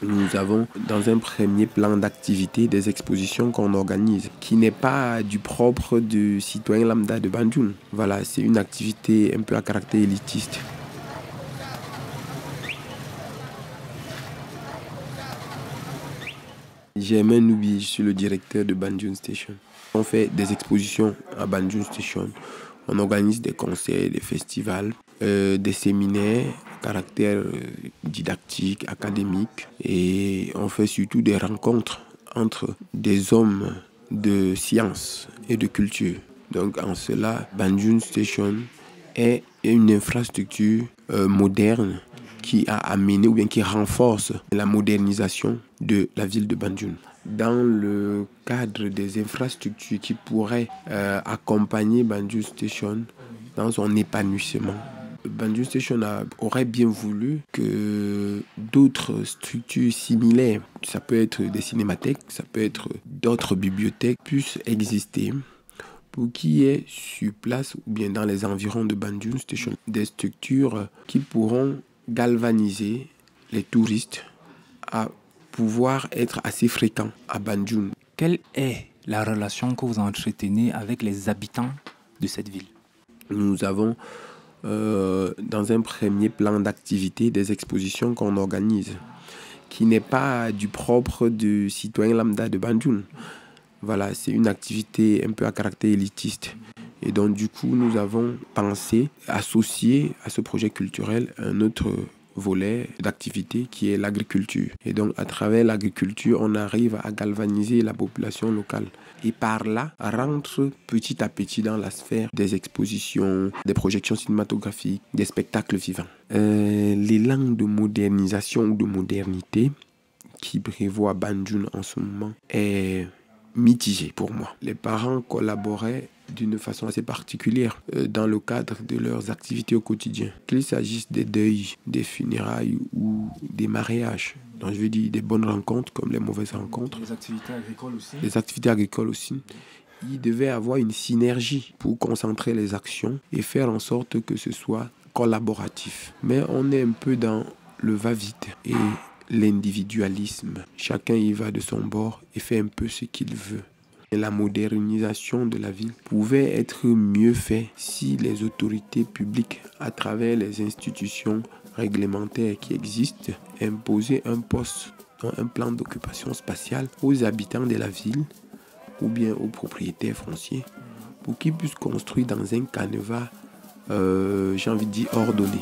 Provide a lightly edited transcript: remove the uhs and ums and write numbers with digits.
Nous avons dans un premier plan d'activité des expositions qu'on organise, qui n'est pas du propre du citoyen lambda de Banjul. Voilà, c'est une activité un peu à caractère élitiste. Germain Noubi, je suis le directeur de Banjul Station. On fait des expositions à Banjul Station. On organise des concerts, des festivals, des séminaires à caractère didactique, académique. Et on fait surtout des rencontres entre des hommes de science et de culture. Donc en cela, Banjul Station est une infrastructure moderne qui a amené ou bien qui renforce la modernisation de la ville de Banjul. Dans le cadre des infrastructures qui pourraient accompagner Banjul Station dans son épanouissement, Banjul Station aurait bien voulu que d'autres structures similaires, ça peut être des cinémathèques, ça peut être d'autres bibliothèques, puissent exister pour qu'il y ait sur place ou bien dans les environs de Banjul Station des structures qui pourront galvaniser les touristes à pouvoir être assez fréquents à Banjul. Quelle est la relation que vous entretenez avec les habitants de cette ville? Nous avons dans un premier plan d'activité des expositions qu'on organise, qui n'est pas du propre du citoyen lambda de Banjul. Voilà, c'est une activité un peu à caractère élitiste. Et donc, du coup, nous avons pensé associer à ce projet culturel un autre volet d'activité qui est l'agriculture. Et donc, à travers l'agriculture, on arrive à galvaniser la population locale. Et par là, rentre petit à petit dans la sphère des expositions, des projections cinématographiques, des spectacles vivants. L'élan de modernisation ou de modernité qui prévoit Banjul en ce moment est mitigé pour moi. Les parents collaboraient d'une façon assez particulière dans le cadre de leurs activités au quotidien. Qu'il s'agisse des deuils, des funérailles ou des mariages. Donc je veux dire des bonnes rencontres comme les mauvaises rencontres. Les activités agricoles aussi. Les activités agricoles aussi. Il devait avoir une synergie pour concentrer les actions et faire en sorte que ce soit collaboratif. Mais on est un peu dans le va-vite et l'individualisme. Chacun y va de son bord et fait un peu ce qu'il veut. Et la modernisation de la ville pouvait être mieux faite si les autorités publiques, à travers les institutions réglementaires qui existent, imposaient un poste, un plan d'occupation spatiale aux habitants de la ville ou bien aux propriétaires fonciers pour qu'ils puissent construire dans un canevas, j'ai envie de dire, ordonné.